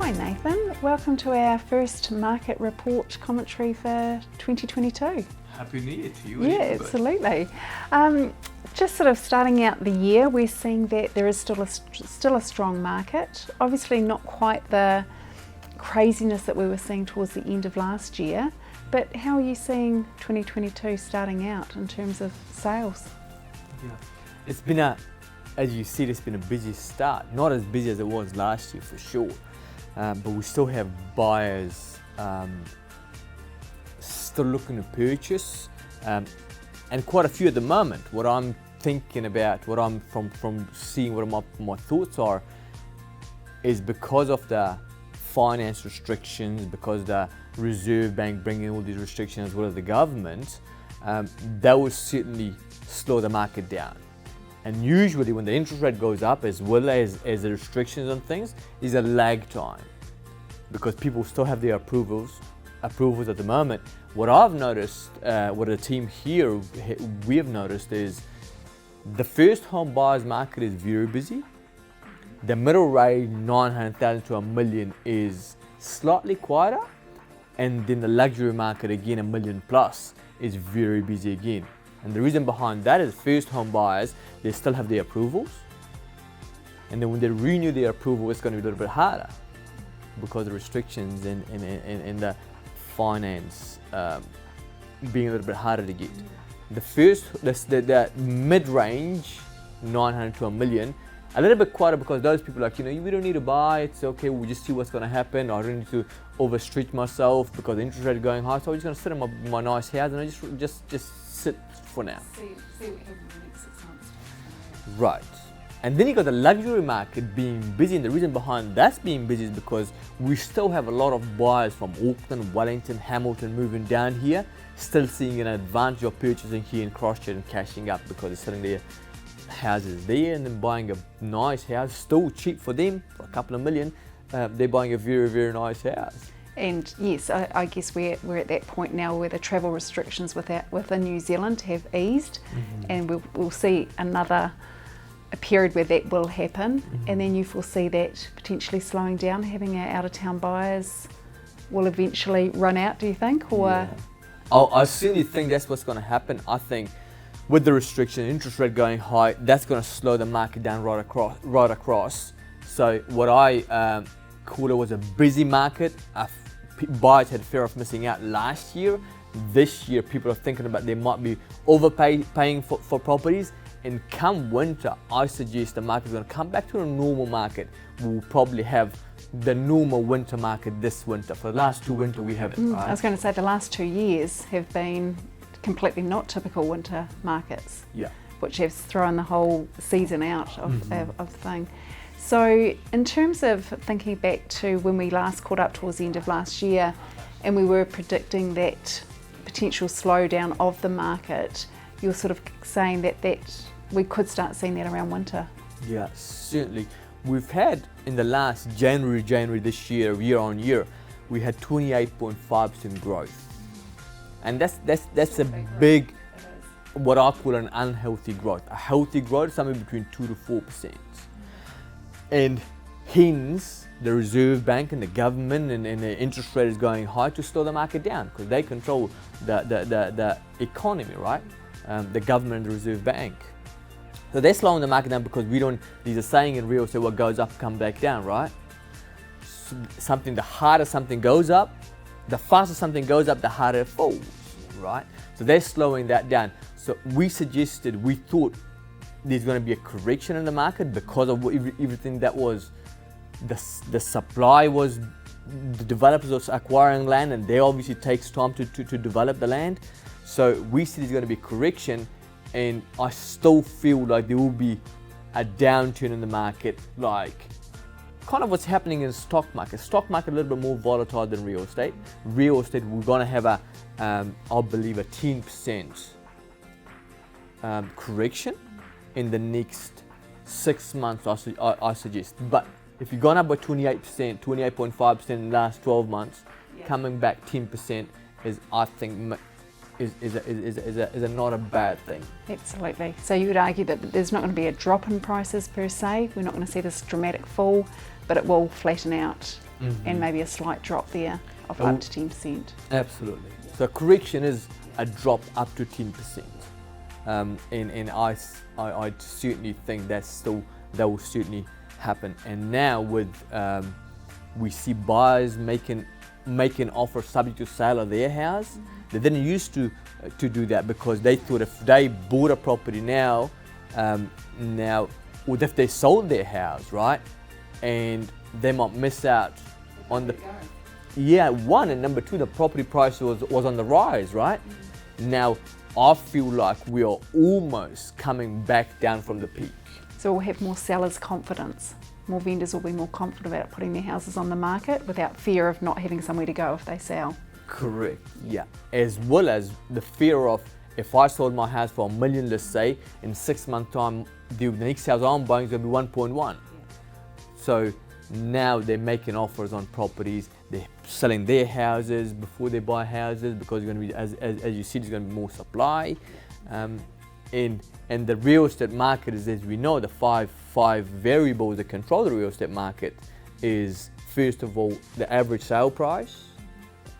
Hi Nathan, welcome to our first market report commentary for 2022. Happy New Year to you. Yeah, absolutely. Just sort of starting out the year, we're seeing that there is still a strong market. Obviously not quite the craziness that we were seeing towards the end of last year, but how are you seeing 2022 starting out in terms of sales? Yeah, it's been as you see, it's been a busy start. Not as busy as it was last year for sure, but we still have buyers still looking to purchase, and quite a few at the moment. What I'm thinking about, what I'm from seeing, what my thoughts are, is because of the finance restrictions, because the Reserve Bank bringing all these restrictions as well as the government, that will certainly slow the market down. And usually when the interest rate goes up as well as the restrictions on things, is a lag time, because people still have their approvals at the moment. What I've noticed, what the team here we have noticed, is the first home buyers market is very busy. The middle range, 900,000 to $1 million, is slightly quieter, and then the luxury market, again, $1 million plus, is very busy again. And the reason behind that is first home buyers, they still have their approvals, and then when they renew their approval, it's going to be a little bit harder because of the restrictions and the finance being a little bit harder to get. The mid-range, 900 to $1 million, a little bit quieter, because those people are like, we don't need to buy, it's okay, we'll just see what's going to happen. I don't need to overstretch myself because the interest rate is going high, so I'm just going to sit in my nice house and I just sit for now. See what happens in the next 6 months. Right. And then you got the luxury market being busy, and the reason behind that's being busy is because we still have a lot of buyers from Auckland, Wellington, Hamilton moving down here, still seeing an advantage of purchasing here in Christchurch and cashing up because they're selling their houses there and then buying a nice house, still cheap for them, for a couple of million. They're buying a very, very nice house. And yes, I guess we're at that point now where the travel restrictions within New Zealand have eased, and we'll see a period where that will happen, and then you foresee that potentially slowing down, having our out-of-town buyers will eventually run out, do you think? Or yeah. I certainly think that's what's going to happen. I think with the restriction, interest rate going high, that's going to slow the market down right across. So what I call it was a busy market. Buyers had fear of missing out last year. This year, people are thinking about they might be overpaying for properties. And come winter, I suggest the market is going to come back to a normal market. We'll probably have the normal winter market this winter. For the last 2 winters, we haven't. Right? I was going to say the last 2 years have been completely not typical winter markets, yeah, which has thrown the whole season out of the thing. So in terms of thinking back to when we last caught up towards the end of last year, and we were predicting that potential slowdown of the market, you're sort of saying that we could start seeing that around winter. Yeah, certainly. We've had in the last January this year on year, we had 28.5% growth, and that's a big, what I call an unhealthy growth. A healthy growth, somewhere between 2 to 4%, and hence the Reserve Bank and the government and the interest rate is going high to slow the market down, because they control the economy, right? The government and the Reserve Bank. So they're slowing the market down because there's a saying in real estate, what goes up come back down, right? So the harder something goes up, the faster something goes up, the harder it falls, right? So they're slowing that down. So we thought there's going to be a correction in the market because of everything that was, the supply was, the developers was acquiring land, and they obviously takes time to develop the land. So we see there's going to be a correction, and I still feel like there will be a downturn in the market, like kind of what's happening in the stock market. Stock market a little bit more volatile than real estate. Real estate, we're going to have I believe a 10% correction in the next 6 months, I suggest. But if you've gone up by 28%, 28.5% in the last 12 months, coming back 10% is, I think, is not a bad thing. Absolutely. So you would argue that there's not going to be a drop in prices per se. We're not going to see this dramatic fall, but it will flatten out and maybe a slight drop there of up to 10%. Absolutely. So correction is a drop up to 10%. And I certainly think that will certainly happen. And now with we see buyers making offers subject to sale of their house. They didn't used to do that because they thought if they bought a property now, or if they sold their house, right, and they might miss out on the one, and number two, the property price was on the rise, right? Now I feel like we are almost coming back down from the peak. So we'll have more sellers' confidence. More vendors will be more confident about putting their houses on the market without fear of not having somewhere to go if they sell. Correct, yeah. As well as the fear of, if I sold my house for $1 million, let's say, in 6 months' time, the next house I'm buying is going to be 1.1. So now they're making offers on properties, they're selling their houses before they buy houses because it's going to be, as you see, there's going to be more supply. And the real estate market is, as we know, the five variables that control the real estate market is, first of all, the average sale price.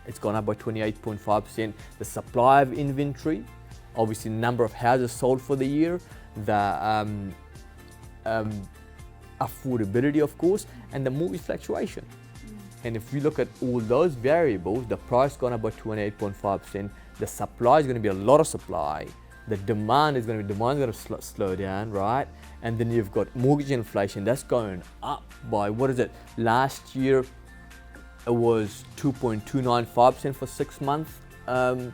It's gone up by 28.5%. The supply of inventory, obviously the number of houses sold for the year, the affordability, of course, and the mortgage fluctuation. And if we look at all those variables, the price gone up by 28.5%. The supply is going to be a lot of supply. The demand is going to slow down, right? And then you've got mortgage inflation that's going up by, what is it? Last year it was 2.295% for 6 months, and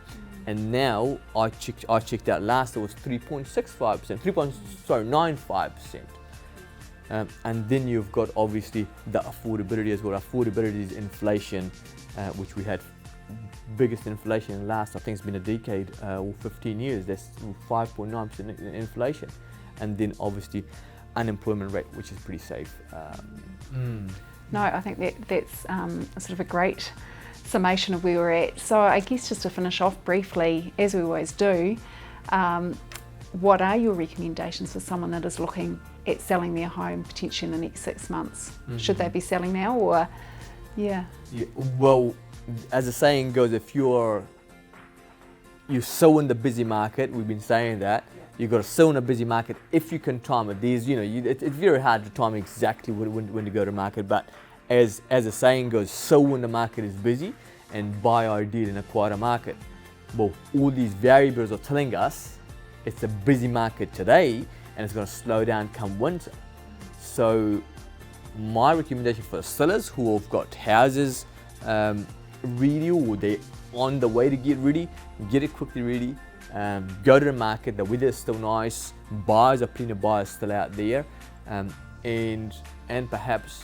now I checked out last, it was 3.65%, 95%. And then you've got obviously the affordability as well. Affordability is inflation, which we had biggest inflation in the last, I think it's been a decade or 15 years. That's 5.9% inflation. And then obviously unemployment rate, which is pretty safe. No, I think that's sort of a great summation of where we're at. So I guess just to finish off briefly, as we always do, what are your recommendations for someone that is looking at selling their home potentially in the next 6 months? Should they be selling now, or yeah? Well, as the saying goes, if you're so in the busy market, we've been saying that, you've got to sow in a busy market if you can time it. It's very hard to time exactly when to go to market, but as the saying goes, sow when the market is busy and buy ideally in a quieter market. Well, all these variables are telling us it's a busy market today and it's going to slow down come winter. So my recommendation for the sellers who have got houses ready, or they're on the way to get ready, get it quickly ready. Go to the market, the weather is still nice, buyers are plenty of buyers still out there, and perhaps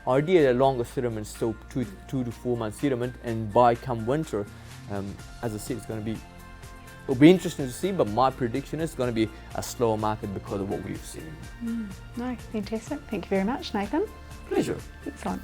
ideally a longer settlement, still 2 to 4 month settlement, and buy come winter. As I said, it'll be interesting to see, but my prediction is it's going to be a slower market because of what we've seen. No, fantastic. Thank you very much, Nathan. Pleasure. Excellent.